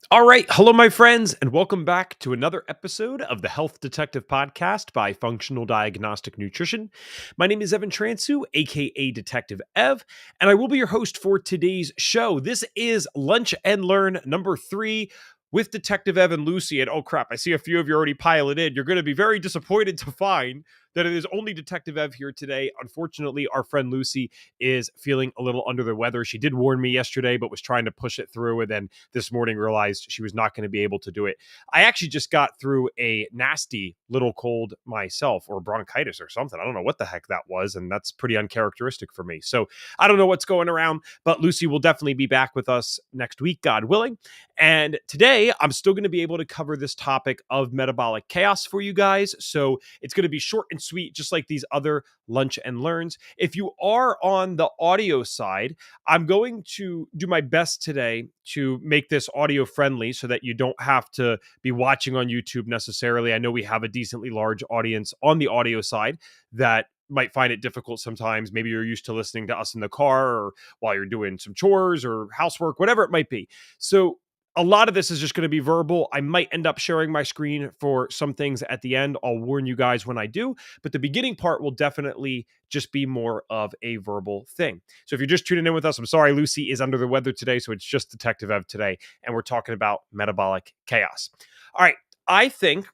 All right. Hello, my friends, and welcome back to another episode of the Health Detective Podcast by Functional Diagnostic Nutrition. My name is Evan Transu, aka Detective Ev, and I will be your host for today's show. This is Lunch and Learn number 3 with Detective Ev and Lucy. And oh crap, I see a few of you already piling in. You're going to be very disappointed to find that it is only Detective Ev here today. Unfortunately, our friend Lucy is feeling a little under the weather. She did warn me yesterday, but was trying to push it through, and then this morning realized she was not going to be able to do it. I actually just got through a nasty little cold myself, or bronchitis or something. I don't know what the heck that was, and that's pretty uncharacteristic for me. So I don't know what's going around, but Lucy will definitely be back with us next week, God willing. And today, I'm still going to be able to cover this topic of metabolic chaos for you guys. So it's going to be short and sweet, just like these other lunch and learns. If you are on the audio side, I'm going to do my best today to make this audio friendly so that you don't have to be watching on YouTube necessarily. I know we have a decently large audience on the audio side that might find it difficult sometimes. Maybe you're used to listening to us in the car or while you're doing some chores or housework, whatever it might be. So a lot of this is just going to be verbal. I might end up sharing my screen for some things at the end. I'll warn you guys when I do, but the beginning part will definitely just be more of a verbal thing. So if you're just tuning in with us, I'm sorry, Lucy is under the weather today, so it's just Detective Ev today, and we're talking about metabolic chaos. All right, I think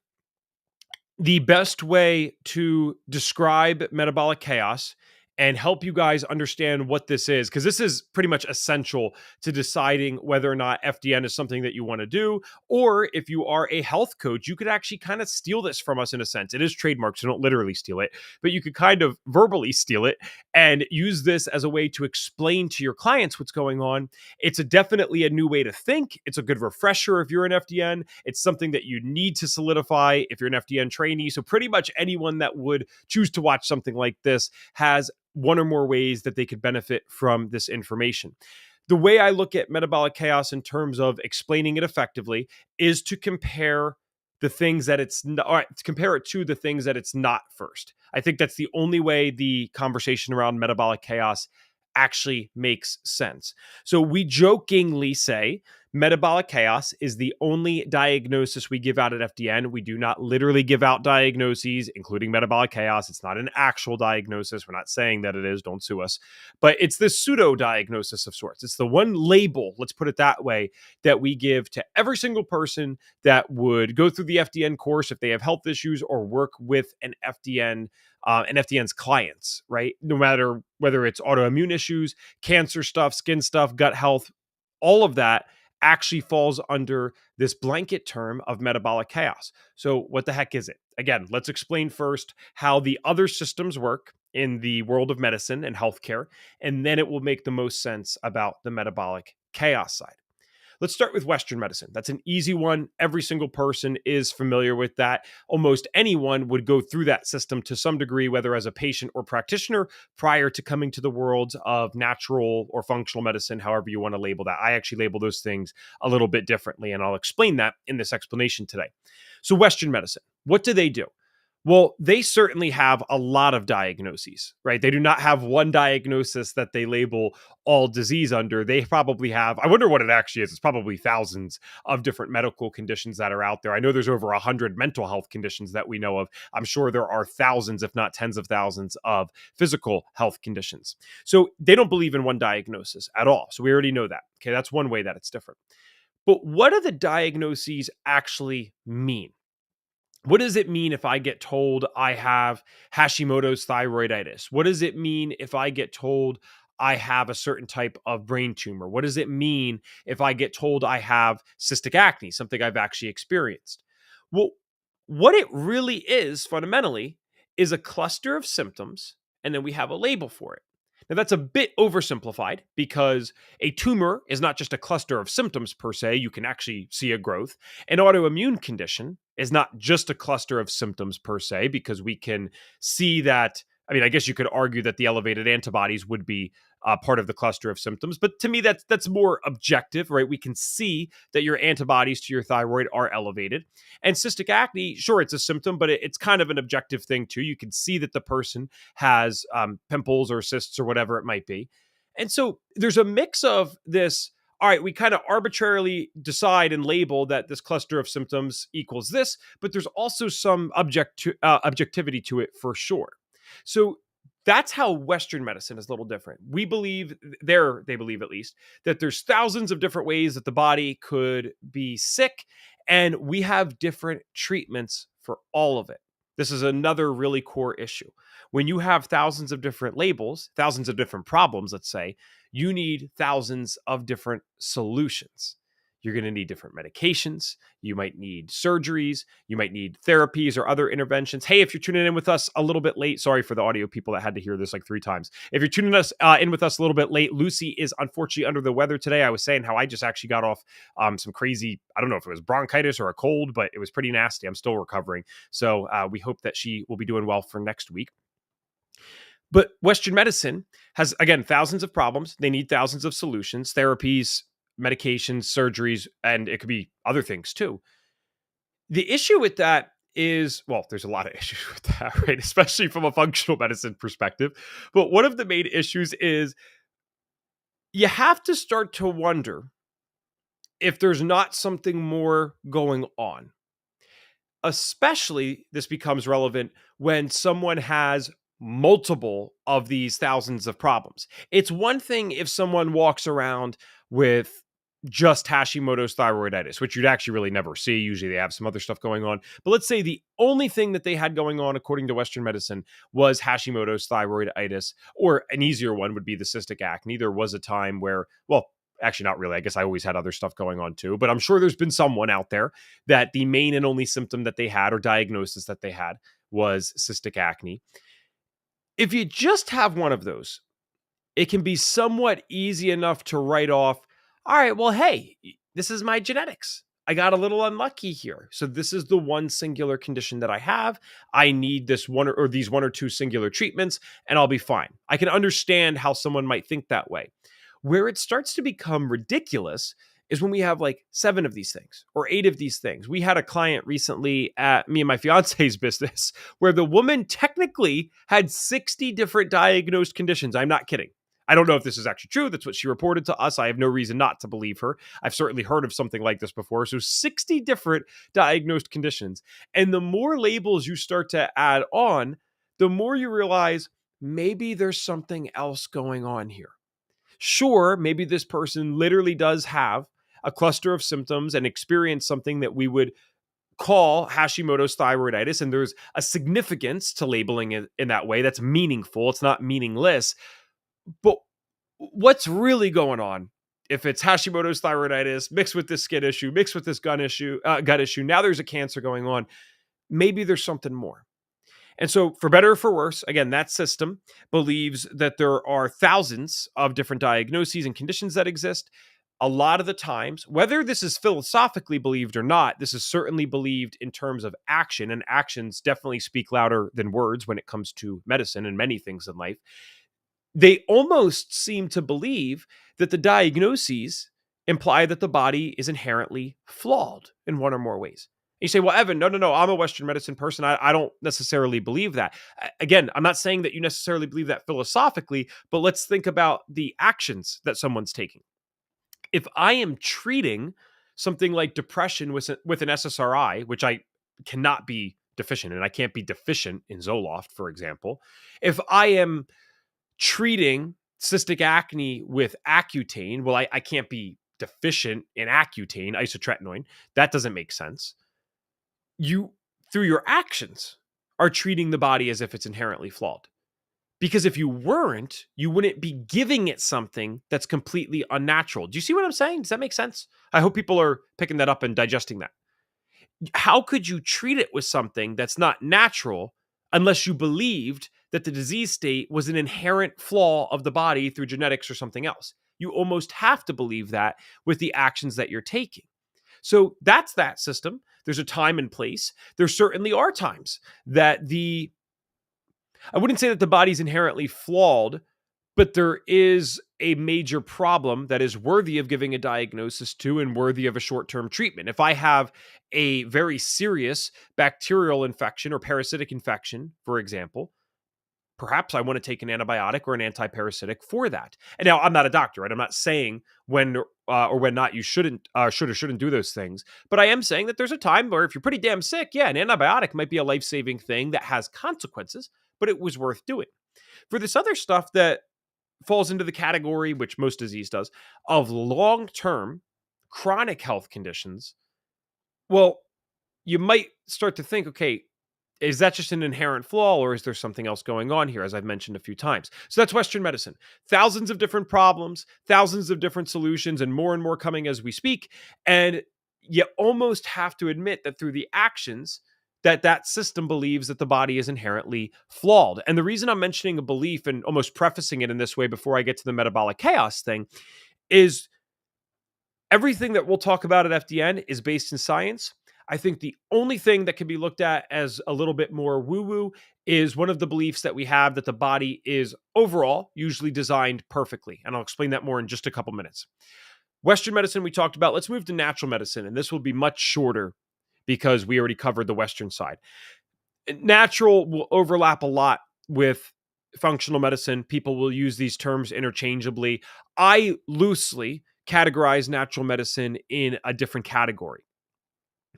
the best way to describe metabolic chaos and help you guys understand what this is, because this is pretty much essential to deciding whether or not FDN is something that you want to do, or if you are a health coach, you could actually kind of steal this from us in a sense. It is trademarked, so don't literally steal it, but you could kind of verbally steal it and use this as a way to explain to your clients what's going on. It's definitely a new way to think. It's a good refresher if you're an FDN. It's something that you need to solidify if you're an FDN trainee. So pretty much anyone that would choose to watch something like this has one or more ways that they could benefit from this information. The way I look at metabolic chaos in terms of explaining it effectively is to compare the things that it's not, all right, to compare it to the things that it's not first. I think that's the only way the conversation around metabolic chaos actually makes sense. So we jokingly say metabolic chaos is the only diagnosis we give out at FDN. We do not literally give out diagnoses, including metabolic chaos. It's not an actual diagnosis. We're not saying that it is. Don't sue us. But it's this pseudo diagnosis of sorts. It's the one label, let's put it that way, that we give to every single person that would go through the FDN course if they have health issues or work with an FDN and FDN's clients, right? No matter whether it's autoimmune issues, cancer stuff, skin stuff, gut health, all of that actually falls under this blanket term of metabolic chaos. So what the heck is it? Again, let's explain first how the other systems work in the world of medicine and healthcare, and then it will make the most sense about the metabolic chaos side. Let's start with Western medicine. That's an easy one. Every single person is familiar with that. Almost anyone would go through that system to some degree, whether as a patient or practitioner, prior to coming to the world of natural or functional medicine, however you want to label that. I actually label those things a little bit differently, and I'll explain that in this explanation today. So, Western medicine, what do? Well, they certainly have a lot of diagnoses, right? They do not have one diagnosis that they label all disease under. They probably have, I wonder what it actually is. It's probably thousands of different medical conditions that are out there. I know there's over 100 mental health conditions that we know of. I'm sure there are thousands, if not tens of thousands, of physical health conditions. So they don't believe in one diagnosis at all. So we already know that. Okay, that's one way that it's different. But what do the diagnoses actually mean? What does it mean if I get told I have Hashimoto's thyroiditis? What does it mean if I get told I have a certain type of brain tumor? What does it mean if I get told I have cystic acne, something I've actually experienced? Well, what it really is fundamentally is a cluster of symptoms, and then we have a label for it. Now, that's a bit oversimplified because a tumor is not just a cluster of symptoms per se. You can actually see a growth. An autoimmune condition is not just a cluster of symptoms per se, because we can see that. I mean, I guess you could argue that the elevated antibodies would be part of the cluster of symptoms, but to me, that's more objective, right? We can see that your antibodies to your thyroid are elevated. And cystic acne, sure, it's a symptom, but it's kind of an objective thing too. You can see that the person has pimples or cysts or whatever it might be. And so there's a mix of this all right, we kind of arbitrarily decide and label that this cluster of symptoms equals this, but there's also some objectivity to it for sure. So that's how Western medicine is a little different. We believe they believe at least that there's thousands of different ways that the body could be sick, and we have different treatments for all of it. This is another really core issue. When you have thousands of different labels, thousands of different problems, let's say, you need thousands of different solutions. You're going to need different medications. You might need surgeries. You might need therapies or other interventions. Hey, if you're tuning in with us a little bit late, sorry for the audio people that had to hear this like 3 times. If you're tuning us in with us a little bit late, Lucy is unfortunately under the weather today. I was saying how I just actually got off some crazy, I don't know if it was bronchitis or a cold, but it was pretty nasty. I'm still recovering. So we hope that she will be doing well for next week. But Western medicine has, again, thousands of problems. They need thousands of solutions, therapies, medications, surgeries, and it could be other things too. The issue with that is, well, there's a lot of issues with that, right? Especially from a functional medicine perspective. But one of the main issues is you have to start to wonder if there's not something more going on. Especially this becomes relevant when someone has multiple of these thousands of problems. It's one thing if someone walks around with just Hashimoto's thyroiditis, which you'd actually really never see. Usually they have some other stuff going on. But let's say the only thing that they had going on, according to Western medicine, was Hashimoto's thyroiditis, or an easier one would be the cystic acne. There was a time where, well, actually not really. I guess I always had other stuff going on too, but I'm sure there's been someone out there that the main and only symptom that they had or diagnosis that they had was cystic acne. If you just have one of those, it can be somewhat easy enough to write off, all right, well, hey, this is my genetics. I got a little unlucky here. So this is the one singular condition that I have. I need this one or these one or two singular treatments and I'll be fine. I can understand how someone might think that way. Where it starts to become ridiculous is when we have like 7 of these things or 8 of these things. We had a client recently at me and my fiance's business where the woman technically had 60 different diagnosed conditions. I'm not kidding. I don't know if this is actually true. That's what she reported to us. I have no reason not to believe her. I've certainly heard of something like this before. So 60 different diagnosed conditions. And the more labels you start to add on, the more you realize maybe there's something else going on here. Sure, maybe this person literally does have a cluster of symptoms and experience something that we would call Hashimoto's thyroiditis, and there's a significance to labeling it in that way that's meaningful. It's not meaningless. But what's really going on if it's Hashimoto's thyroiditis mixed with this skin issue, mixed with this gut issue, now there's a cancer going on. Maybe there's something more. And so, for better or for worse, again, that system believes that there are thousands of different diagnoses and conditions that exist. A lot of the times, whether this is philosophically believed or not, this is certainly believed in terms of action, and actions definitely speak louder than words when it comes to medicine and many things in life. They almost seem to believe that the diagnoses imply that the body is inherently flawed in one or more ways. You say, well, Evan, no, I'm a Western medicine person. I don't necessarily believe that. Again, I'm not saying that you necessarily believe that philosophically, but let's think about the actions that someone's taking. If I am treating something like depression with an SSRI, which I cannot be deficient in, I can't be deficient in Zoloft, for example. If I am treating cystic acne with Accutane, well, I can't be deficient in Accutane, isotretinoin. That doesn't make sense. You, through your actions, are treating the body as if it's inherently flawed. Because if you weren't, you wouldn't be giving it something that's completely unnatural. Do you see what I'm saying? Does that make sense? I hope people are picking that up and digesting that. How could you treat it with something that's not natural unless you believed that the disease state was an inherent flaw of the body through genetics or something else? You almost have to believe that with the actions that you're taking. So that's that system. There's a time and place. There certainly are times that I wouldn't say that the body's inherently flawed, but there is a major problem that is worthy of giving a diagnosis to and worthy of a short-term treatment. If I have a very serious bacterial infection or parasitic infection, for example, perhaps I want to take an antibiotic or an antiparasitic for that. And now I'm not a doctor, right? I'm not saying when or when not you should or shouldn't do those things. But I am saying that there's a time where if you're pretty damn sick, yeah, an antibiotic might be a life-saving thing that has consequences, but it was worth doing. For this other stuff that falls into the category, which most disease does, of long-term chronic health conditions, well, you might start to think, okay, is that just an inherent flaw or is there something else going on here, as I've mentioned a few times? So that's Western medicine. Thousands of different problems, thousands of different solutions, and more coming as we speak. And you almost have to admit that through the actions, that system believes that the body is inherently flawed. And the reason I'm mentioning a belief and almost prefacing it in this way before I get to the metabolic chaos thing is everything that we'll talk about at FDN is based in science. I think the only thing that can be looked at as a little bit more woo-woo is one of the beliefs that we have that the body is overall usually designed perfectly. And I'll explain that more in just a couple minutes. Western medicine we talked about. Let's move to natural medicine. And this will be much shorter because we already covered the Western side. Natural will overlap a lot with functional medicine. People will use these terms interchangeably. I loosely categorize natural medicine in a different category.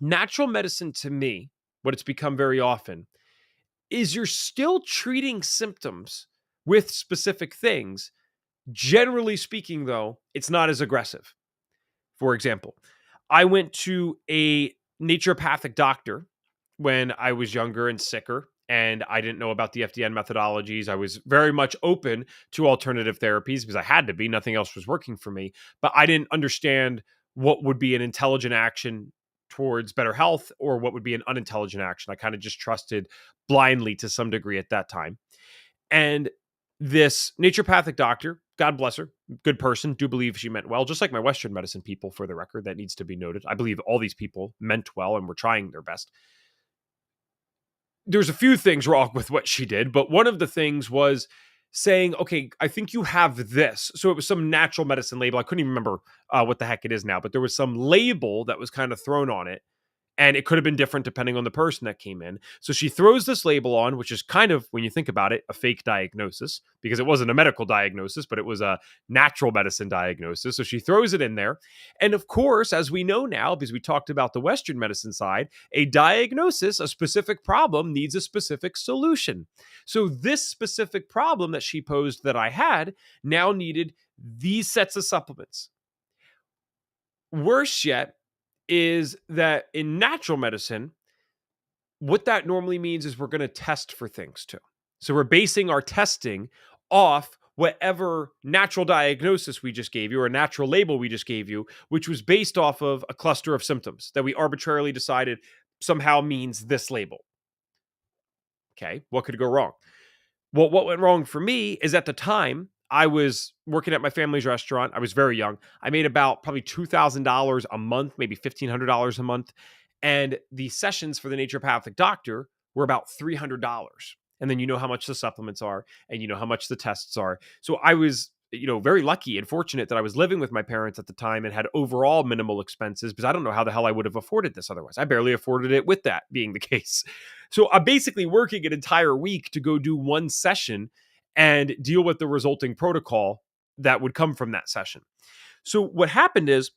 Natural medicine to me, what it's become very often, is you're still treating symptoms with specific things. Generally speaking, though, it's not as aggressive. For example, I went to a naturopathic doctor when I was younger and sicker, and I didn't know about the FDN methodologies. I was very much open to alternative therapies because I had to be. Nothing else was working for me. But I didn't understand what would be an intelligent action towards better health or what would be an unintelligent action. I kind of just trusted blindly to some degree at that time. And this naturopathic doctor, God bless her, good person, do believe she meant well, just like my Western medicine people, for the record, that needs to be noted. I believe all these people meant well and were trying their best. There's a few things wrong with what she did, but one of the things was saying, okay, I think you have this. So it was some natural medicine label. I couldn't even remember what the heck it is now, but there was some label that was kind of thrown on it. And it could have been different depending on the person that came in. So she throws this label on, which is kind of, when you think about it, a fake diagnosis, because it wasn't a medical diagnosis, but it was a natural medicine diagnosis. So she throws it in there. And of course, as we know now, because we talked about the Western medicine side, a diagnosis, a specific problem, needs a specific solution. So this specific problem that she posed that I had now needed these sets of supplements. Worse yet, is that in natural medicine, what that normally means is we're going to test for things too. So we're basing our testing off whatever natural diagnosis we just gave you or a natural label we just gave you, which was based off of a cluster of symptoms that we arbitrarily decided somehow means this label. Okay, what could go wrong? Well, what went wrong for me is at the time, I was working at my family's restaurant. I was very young. I made about probably $2,000 a month, maybe $1,500 a month. And the sessions for the naturopathic doctor were about $300. And then you know how much the supplements are and you know how much the tests are. So I was, very lucky and fortunate that I was living with my parents at the time and had overall minimal expenses because I don't know how the hell I would have afforded this otherwise. I barely afforded it with that being the case. So I'm basically working an entire week to go do one session and deal with the resulting protocol that would come from that session. So what happened is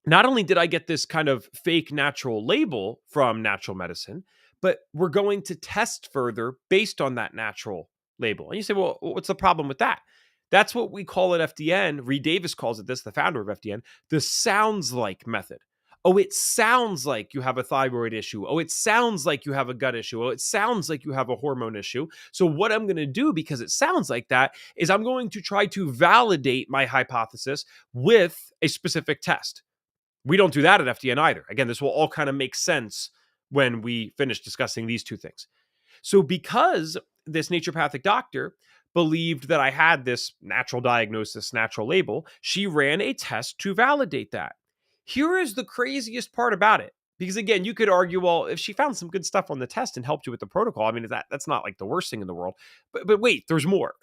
not only did I get this kind of fake natural label from natural medicine, but we're going to test further based on that natural label. And you say, well, what's the problem with that? That's what we call at FDN. Reed Davis calls it this, the founder of FDN, the sounds like method. Oh, it sounds like you have a thyroid issue. Oh, it sounds like you have a gut issue. Oh, it sounds like you have a hormone issue. So what I'm going to do, because it sounds like that, is I'm going to try to validate my hypothesis with a specific test. We don't do that at FDN either. Again, this will all kind of make sense when we finish discussing these two things. So because this naturopathic doctor believed that I had this natural diagnosis, natural label, she ran a test to validate that. Here is the craziest part about it. Because again, you could argue, well, if she found some good stuff on the test and helped you with the protocol, I mean, that's not like the worst thing in the world. But wait, there's more.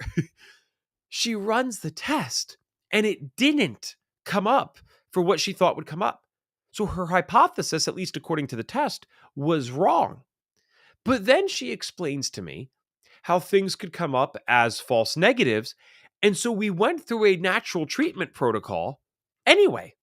She runs the test and it didn't come up for what she thought would come up. So her hypothesis, at least according to the test, was wrong. But then she explains to me how things could come up as false negatives. And so we went through a natural treatment protocol anyway.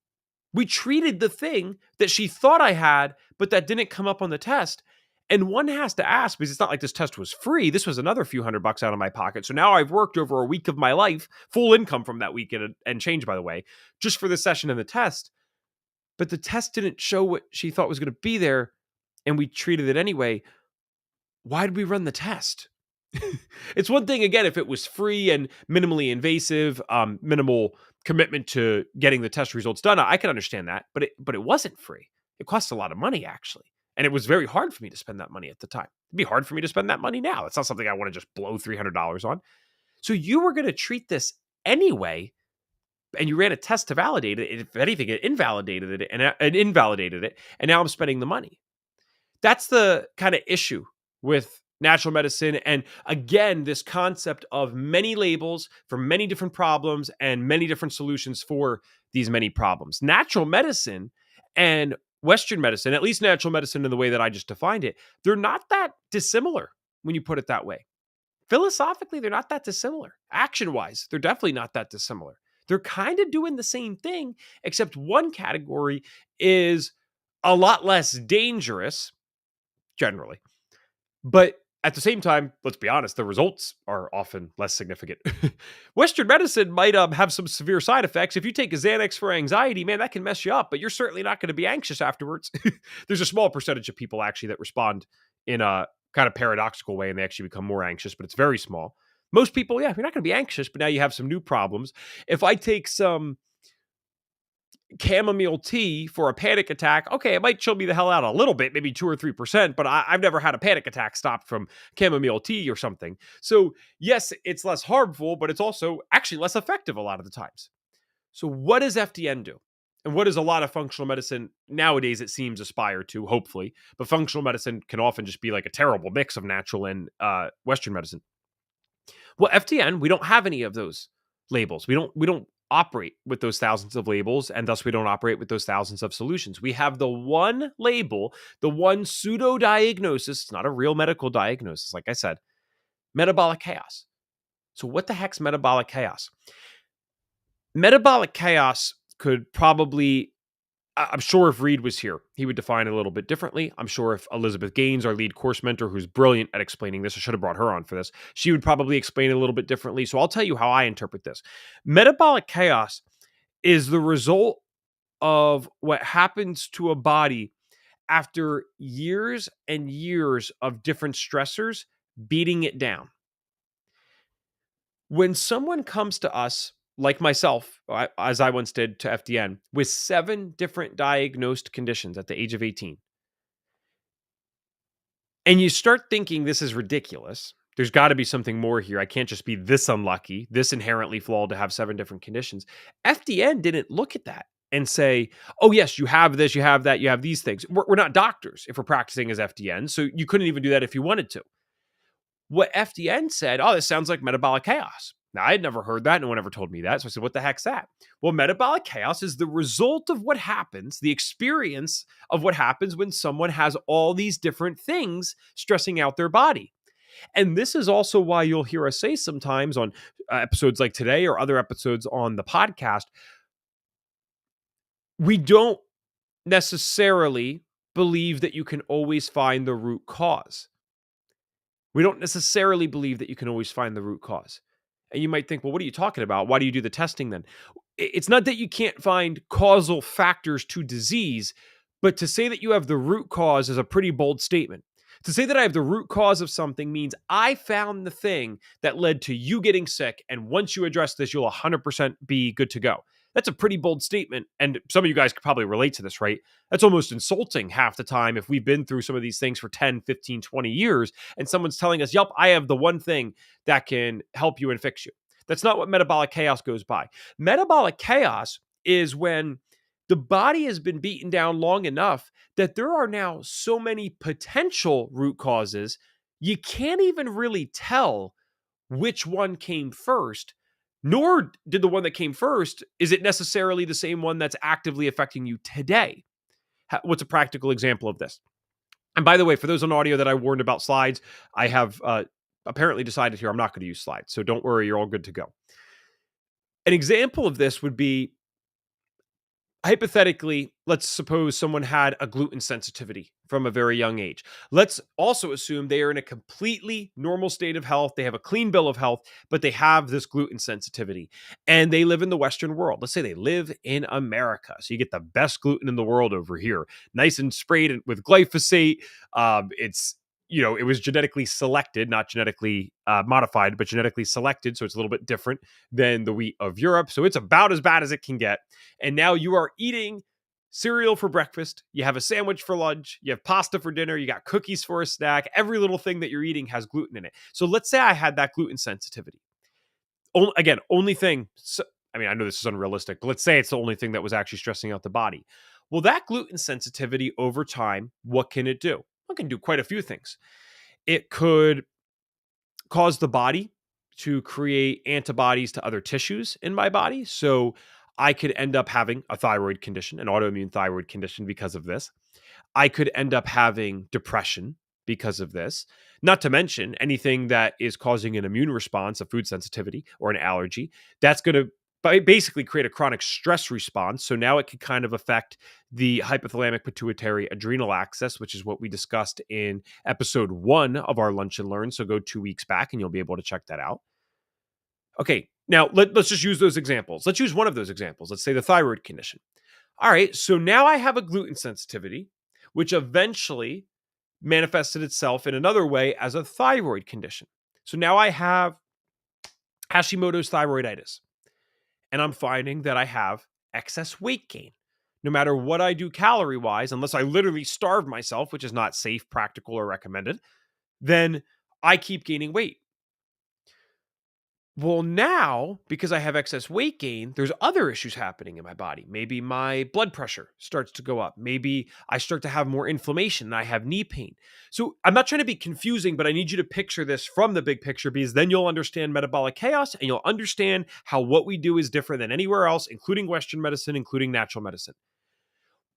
We treated the thing that she thought I had, but that didn't come up on the test. And one has to ask, because it's not like this test was free. This was another few $100 out of my pocket. So now I've worked over a week of my life, full income from that week and change, by the way, just for the session and the test. But the test didn't show what she thought was going to be there, and we treated it anyway. Why did we run the test? It's one thing, again, if it was free and minimally invasive, minimal commitment to getting the test results done. I can understand that, but it wasn't free. It cost a lot of money, actually. And it was very hard for me to spend that money at the time. It'd be hard for me to spend that money now. It's not something I want to just blow $300 on. So you were going to treat this anyway, and you ran a test to validate it. If anything, it invalidated it, and now I'm spending the money. That's the kind of issue with natural medicine. And again, this concept of many labels for many different problems and many different solutions for these many problems. Natural medicine and Western medicine, at least natural medicine in the way that I just defined it, they're not that dissimilar when you put it that way. Philosophically, they're not that dissimilar. Action-wise, they're definitely not that dissimilar. They're kind of doing the same thing, except one category is a lot less dangerous, generally. But at the same time, let's be honest, the results are often less significant. Western medicine might have some severe side effects. If you take a Xanax for anxiety, man, that can mess you up, but you're certainly not going to be anxious afterwards. There's a small percentage of people actually that respond in a kind of paradoxical way and they actually become more anxious, but it's very small. Most people, yeah, you're not going to be anxious, but now you have some new problems. If I take some chamomile tea for a panic attack, okay, it might chill me the hell out a little bit, maybe 2 or 3%, but I've never had a panic attack stopped from chamomile tea or something. So yes, it's less harmful, but it's also actually less effective a lot of the times. So what does FDN do? And what does a lot of functional medicine nowadays, it seems, aspire to, hopefully, but functional medicine can often just be like a terrible mix of natural and Western medicine. Well, FDN, we don't have any of those labels. We don't operate with those thousands of labels, and thus we don't operate with those thousands of solutions. We have the one label, the one pseudo diagnosis. It's not a real medical diagnosis, like I said, metabolic chaos. So what the heck's metabolic chaos? Metabolic chaos could probably, I'm sure if Reed was here, he would define it a little bit differently. I'm sure if Elizabeth Gaines, our lead course mentor, who's brilliant at explaining this, I should have brought her on for this, she would probably explain it a little bit differently. So I'll tell you how I interpret this. Metabolic chaos is the result of what happens to a body after years and years of different stressors beating it down. When someone comes to us, like myself, as I once did to FDN, with 7 different diagnosed conditions at the age of 18, and you start thinking this is ridiculous, there's got to be something more here. I can't just be this unlucky, this inherently flawed to have 7 different conditions. FDN didn't look at that and say, oh, yes, you have this, you have that, you have these things. We're not doctors if we're practicing as FDN, so you couldn't even do that if you wanted to. What FDN said, oh, this sounds like metabolic chaos. Now, I had never heard that. No one ever told me that. So I said, what the heck's that? Well, metabolic chaos is the result of what happens, the experience of what happens when someone has all these different things stressing out their body. And this is also why you'll hear us say sometimes on episodes like today or other episodes on the podcast, we don't necessarily believe that you can always find the root cause. We don't necessarily believe that you can always find the root cause. And you might think, well, what are you talking about? Why do you do the testing then? It's not that you can't find causal factors to disease, but to say that you have the root cause is a pretty bold statement. To say that I have the root cause of something means I found the thing that led to you getting sick, and once you address this, you'll 100% be good to go. That's a pretty bold statement, and some of you guys could probably relate to this, right? That's almost insulting half the time if we've been through some of these things for 10, 15, 20 years, and someone's telling us, yep, I have the one thing that can help you and fix you. That's not what metabolic chaos goes by. Metabolic chaos is when the body has been beaten down long enough that there are now so many potential root causes, you can't even really tell which one came first, nor did the one that came first, is it necessarily the same one that's actively affecting you today? What's a practical example of this? And by the way, for those on audio that I warned about slides, I have apparently decided here I'm not going to use slides. So don't worry, you're all good to go. An example of this would be Hypothetically, let's suppose someone had a gluten sensitivity from a very young age. Let's also assume they are in a completely normal state of health. They have a clean bill of health, but they have this gluten sensitivity and they live in the Western world. Let's say they live in America. So you get the best gluten in the world over here, nice and sprayed with glyphosate. It was genetically selected, not genetically modified, but genetically selected. So it's a little bit different than the wheat of Europe. So it's about as bad as it can get. And now you are eating cereal for breakfast, you have a sandwich for lunch, you have pasta for dinner, you got cookies for a snack. Every little thing that you're eating has gluten in it. So let's say I had that gluten sensitivity. Again, only thing, I know this is unrealistic, but let's say it's the only thing that was actually stressing out the body. Well, that gluten sensitivity over time, what can it do? It can do quite a few things. It could cause the body to create antibodies to other tissues in my body. So I could end up having a thyroid condition, an autoimmune thyroid condition because of this. I could end up having depression because of this. Not to mention anything that is causing an immune response, a food sensitivity or an allergy, that's going to basically create a chronic stress response. So now it could kind of affect the hypothalamic pituitary adrenal axis, which is what we discussed in episode 1 of our Lunch and Learn. So go 2 weeks back and you'll be able to check that out. Okay, now let's just use those examples. Let's use one of those examples. Let's say the thyroid condition. All right, so now I have a gluten sensitivity, which eventually manifested itself in another way as a thyroid condition. So now I have Hashimoto's thyroiditis, and I'm finding that I have excess weight gain. No matter what I do calorie wise, unless I literally starve myself, which is not safe, practical, or recommended, then I keep gaining weight. Well, now, because I have excess weight gain, there's other issues happening in my body. Maybe my blood pressure starts to go up. Maybe I start to have more inflammation and I have knee pain. So I'm not trying to be confusing, but I need you to picture this from the big picture because then you'll understand metabolic chaos and you'll understand how what we do is different than anywhere else, including Western medicine, including natural medicine.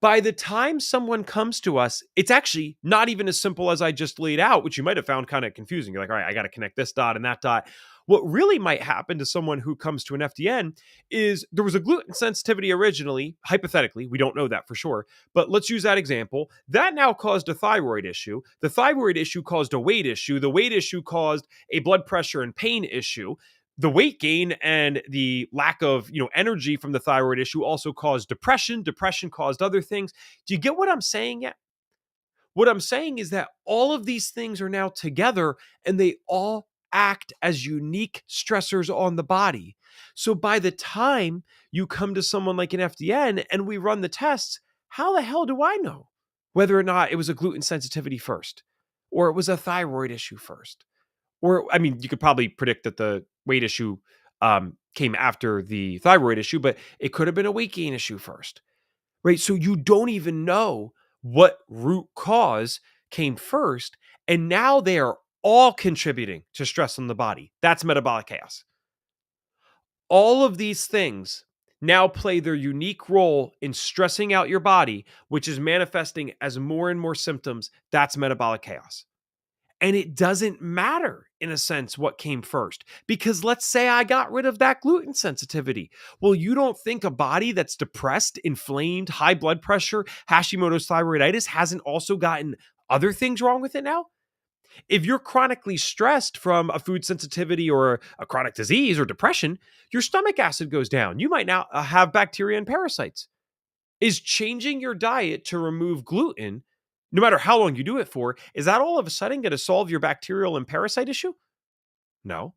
By the time someone comes to us, it's actually not even as simple as I just laid out, which you might have found kind of confusing. You're like, all right, I got to connect this dot and that dot. What really might happen to someone who comes to an FDN is there was a gluten sensitivity originally, hypothetically, we don't know that for sure, but let's use that example. That now caused a thyroid issue. The thyroid issue caused a weight issue. The weight issue caused a blood pressure and pain issue. The weight gain and the lack of energy from the thyroid issue also caused depression caused other things. Do you get what I'm saying yet? What I'm saying is that all of these things are now together and they all act as unique stressors on the body. So by the time you come to someone like an FDN and we run the tests, how the hell do I know whether or not it was a gluten sensitivity first or it was a thyroid issue first? Or, you could probably predict that the weight issue came after the thyroid issue, but it could have been a weight gain issue first, right? So you don't even know what root cause came first. And now they are all contributing to stress on the body. That's metabolic chaos. All of these things now play their unique role in stressing out your body, which is manifesting as more and more symptoms. That's metabolic chaos. And it doesn't matter, in a sense, what came first. Because let's say I got rid of that gluten sensitivity. Well, you don't think a body that's depressed, inflamed, high blood pressure, Hashimoto's thyroiditis hasn't also gotten other things wrong with it now? If you're chronically stressed from a food sensitivity or a chronic disease or depression, your stomach acid goes down. You might now have bacteria and parasites. Is changing your diet to remove gluten, no matter how long you do it for, is that all of a sudden going to solve your bacterial and parasite issue? No.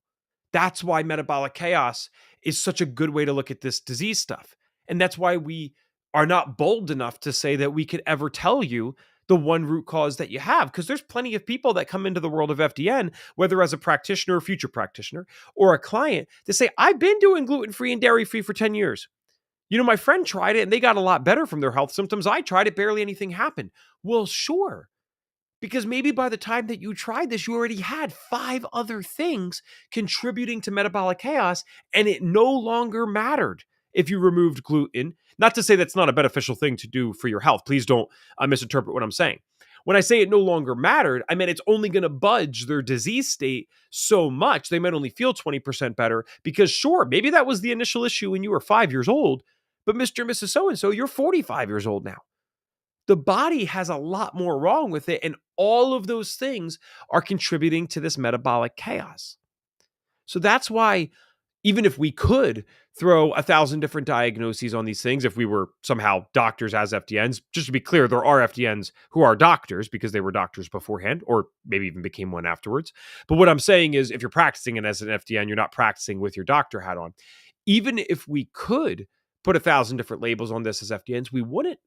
That's why metabolic chaos is such a good way to look at this disease stuff. And that's why we are not bold enough to say that we could ever tell you the one root cause that you have. Because there's plenty of people that come into the world of FDN, whether as a practitioner, future practitioner, or a client, that say, I've been doing gluten-free and dairy-free for 10 years. My friend tried it and they got a lot better from their health symptoms. I tried it, barely anything happened. Well, sure. Because maybe by the time that you tried this, you already had 5 other things contributing to metabolic chaos, and it no longer mattered if you removed gluten. Not to say that's not a beneficial thing to do for your health. Please don't misinterpret what I'm saying. When I say it no longer mattered, I meant it's only going to budge their disease state so much, they might only feel 20% better because, sure, maybe that was the initial issue when you were 5 years old, But Mr. and Mrs. So and so, you're 45 years old now. The body has a lot more wrong with it. And all of those things are contributing to this metabolic chaos. So that's why, even if we could throw 1,000 different diagnoses on these things, if we were somehow doctors as FDNs, just to be clear, there are FDNs who are doctors because they were doctors beforehand, or maybe even became one afterwards. But what I'm saying is, if you're practicing it as an FDN, you're not practicing with your doctor hat on. Even if we could put 1,000 different labels on this as FDNs, we wouldn't.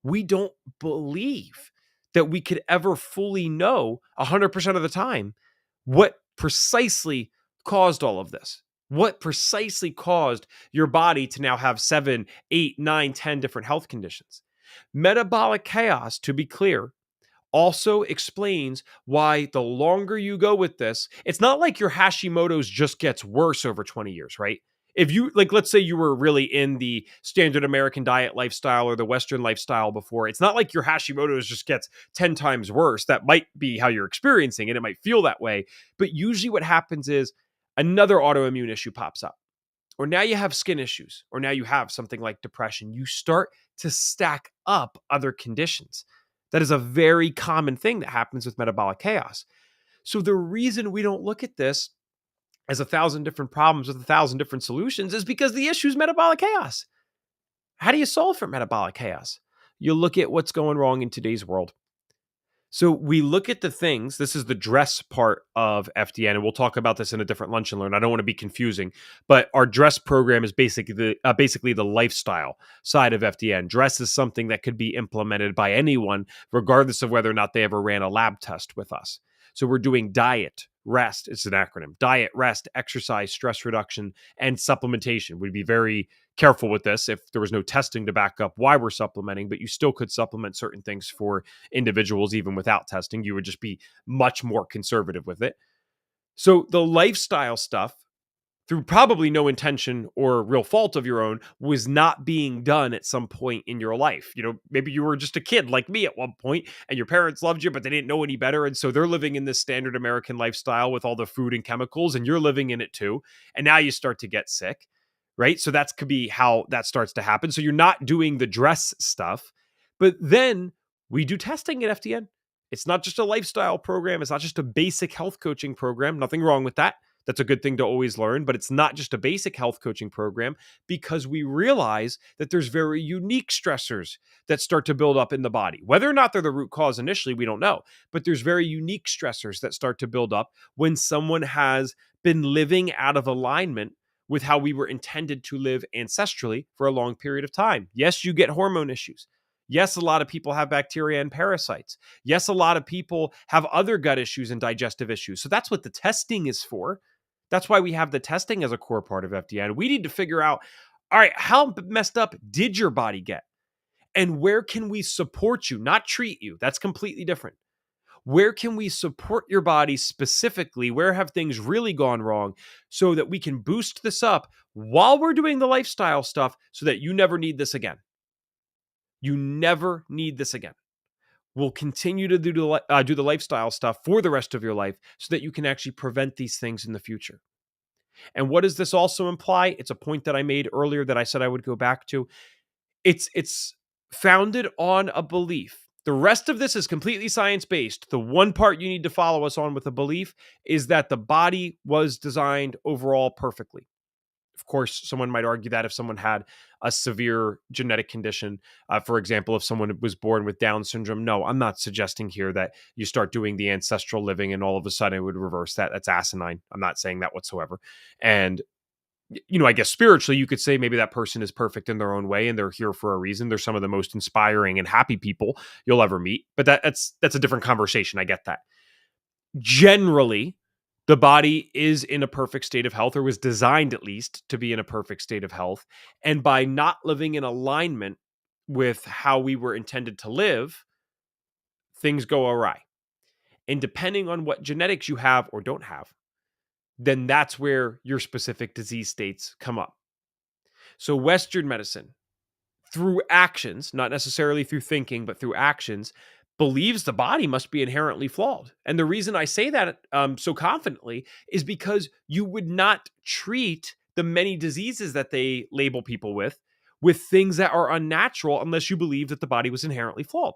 We don't believe that we could ever fully know 100% of the time what precisely caused all of this. What precisely caused your body to now have 7, 8, 9, 10 different health conditions? Metabolic chaos, to be clear, also explains why the longer you go with this, it's not like your Hashimoto's just gets worse over 20 years, right? If you, like, let's say you were really in the standard American diet lifestyle or the Western lifestyle before, it's not like your Hashimoto's just gets 10 times worse. That might be how you're experiencing it. It might feel that way. But usually what happens is another autoimmune issue pops up, or now you have skin issues, or now you have something like depression. You start to stack up other conditions. That is a very common thing that happens with metabolic chaos. So the reason we don't look at this as 1,000 different problems with 1,000 different solutions is because the issue is metabolic chaos. How do you solve for metabolic chaos? You look at what's going wrong in today's world. So we look at the things, this is the dress part of FDN, and we'll talk about this in a different lunch and learn. I don't want to be confusing, but our dress program is basically the lifestyle side of FDN. Dress is something that could be implemented by anyone, regardless of whether or not they ever ran a lab test with us. So we're doing diet, rest, it's an acronym, diet, rest, exercise, stress reduction, and supplementation. We'd be very careful with this if there was no testing to back up why we're supplementing, but you still could supplement certain things for individuals even without testing. You would just be much more conservative with it. So the lifestyle stuff, through probably no intention or real fault of your own, was not being done at some point in your life. You know, maybe you were just a kid like me at one point and your parents loved you, but they didn't know any better. And so they're living in this standard American lifestyle with all the food and chemicals, and you're living in it too. And now you start to get sick, right? So that could be how that starts to happen. So you're not doing the dress stuff, but then we do testing at FDN. It's not just a lifestyle program. It's not just a basic health coaching program. Nothing wrong with that. That's a good thing to always learn, but it's not just a basic health coaching program, because we realize that there's very unique stressors that start to build up in the body. Whether or not they're the root cause initially, we don't know, but there's very unique stressors that start to build up when someone has been living out of alignment with how we were intended to live ancestrally for a long period of time. Yes, you get hormone issues. Yes, a lot of people have bacteria and parasites. Yes, a lot of people have other gut issues and digestive issues. So that's what the testing is for. That's why we have the testing as a core part of FDN. We need to figure out, all right, how messed up did your body get? And where can we support you, not treat you? That's completely different. Where can we support your body specifically? Where have things really gone wrong so that we can boost this up while we're doing the lifestyle stuff so that you never need this again? You never need this again. We'll continue to do the lifestyle stuff for the rest of your life so that you can actually prevent these things in the future. And what does this also imply? It's a point that I made earlier that I said I would go back to. It's founded on a belief. The rest of this is completely science-based. The one part you need to follow us on with a belief is that the body was designed overall perfectly. Of course, someone might argue that if someone had a severe genetic condition, for example, if someone was born with Down syndrome, no, I'm not suggesting here that you start doing the ancestral living and all of a sudden it would reverse that. That's asinine. I'm not saying that whatsoever. And, you know, I guess spiritually, you could say maybe that person is perfect in their own way and they're here for a reason. They're some of the most inspiring and happy people you'll ever meet. But that's a different conversation. I get that. Generally, the body is in a perfect state of health, or was designed at least to be in a perfect state of health. And by not living in alignment with how we were intended to live, things go awry. And depending on what genetics you have or don't have, then that's where your specific disease states come up. So Western medicine, through actions, not necessarily through thinking, but through actions, believes the body must be inherently flawed. And the reason I say that so confidently is because you would not treat the many diseases that they label people with with things that are unnatural unless you believe that the body was inherently flawed.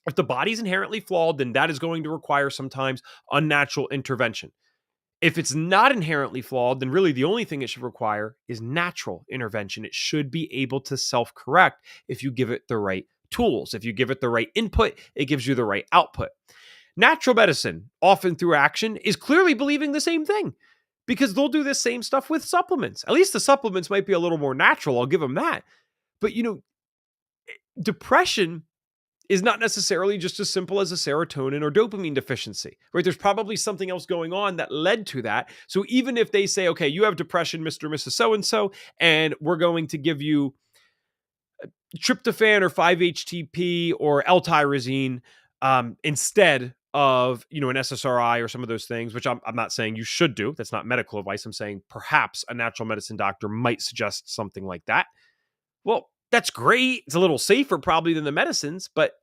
If the body's inherently flawed, then that is going to require sometimes unnatural intervention. If it's not inherently flawed, then really the only thing it should require is natural intervention. It should be able to self correct if you give it the right tools. If you give it the right input, it gives you the right output. Natural medicine, often through action, is clearly believing the same thing because they'll do this same stuff with supplements. At least the supplements might be a little more natural. I'll give them that. But, depression is not necessarily just as simple as a serotonin or dopamine deficiency, right? There's probably something else going on that led to that. So even if they say, okay, you have depression, Mr. and Mrs. So-and-so, and we're going to give you tryptophan or 5-HTP or L-tyrosine instead of, an SSRI or some of those things, which I'm not saying you should do. That's not medical advice. I'm saying perhaps a natural medicine doctor might suggest something like that. Well, that's great. It's a little safer probably than the medicines, but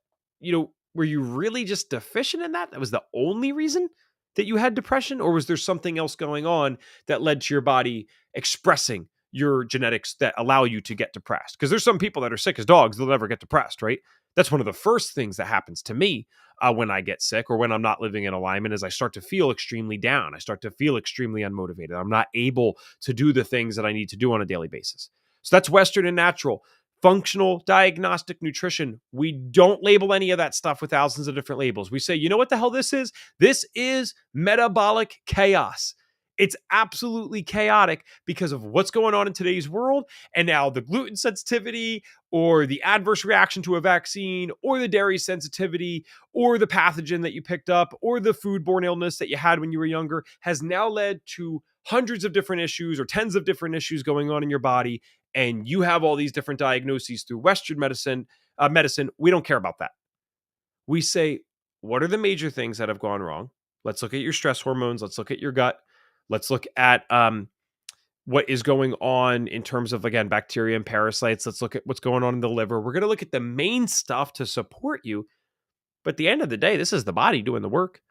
were you really just deficient in that? That was the only reason that you had depression? Or was there something else going on that led to your body expressing your genetics that allow you to get depressed? Because there's some people that are sick as dogs, they'll never get depressed, right? That's one of the first things that happens to me when I get sick or when I'm not living in alignment is I start to feel extremely down. I start to feel extremely unmotivated. I'm not able to do the things that I need to do on a daily basis. So that's Western and natural. Functional diagnostic nutrition. We don't label any of that stuff with thousands of different labels. We say, you know what the hell this is? This is metabolic chaos. It's absolutely chaotic because of what's going on in today's world. And now the gluten sensitivity or the adverse reaction to a vaccine or the dairy sensitivity or the pathogen that you picked up or the foodborne illness that you had when you were younger has now led to hundreds of different issues or tens of different issues going on in your body. And you have all these different diagnoses through Western medicine. We don't care about that. We say, what are the major things that have gone wrong? Let's look at your stress hormones. Let's look at your gut. Let's look at what is going on in terms of, again, bacteria and parasites. Let's look at what's going on in the liver. We're going to look at the main stuff to support you. But at the end of the day, this is the body doing the work.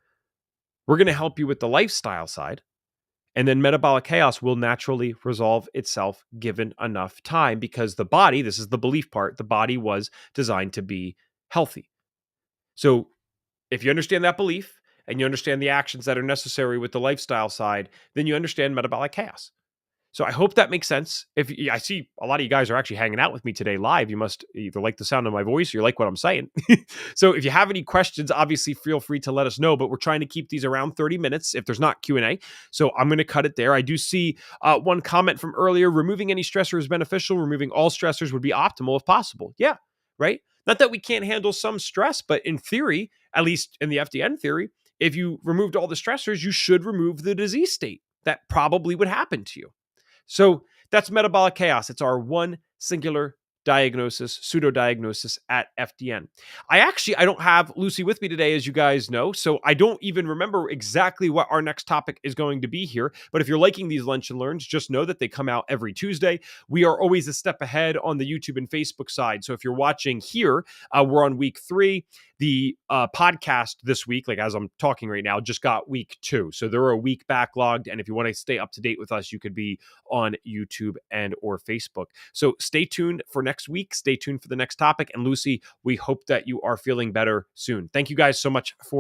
We're going to help you with the lifestyle side. And then metabolic chaos will naturally resolve itself given enough time because the body, this is the belief part, the body was designed to be healthy. So if you understand that belief and you understand the actions that are necessary with the lifestyle side, then you understand metabolic chaos. So I hope that makes sense. If I see a lot of you guys are actually hanging out with me today live, you must either like the sound of my voice or you like what I'm saying. So if you have any questions, obviously feel free to let us know, but we're trying to keep these around 30 minutes if there's not Q&A. So I'm going to cut it there. I do see one comment from earlier, removing any stressor is beneficial. Removing all stressors would be optimal if possible. Yeah, right? Not that we can't handle some stress, but in theory, at least in the FDN theory, if you removed all the stressors, you should remove the disease state. That probably would happen to you. So that's metabolic chaos. It's our one singular diagnosis, pseudo-diagnosis at FDN. I don't have Lucy with me today, as you guys know, so I don't even remember exactly what our next topic is going to be here. But if you're liking these Lunch and Learns, just know that they come out every Tuesday. We are always a step ahead on the YouTube and Facebook side. So if you're watching here, we're on week 3. The podcast this week, like as I'm talking right now, just got week 2. So they're a week backlogged. And if you want to stay up to date with us, you could be on YouTube and or Facebook. So stay tuned for next week. Stay tuned for the next topic. And Lucy, we hope that you are feeling better soon. Thank you guys so much for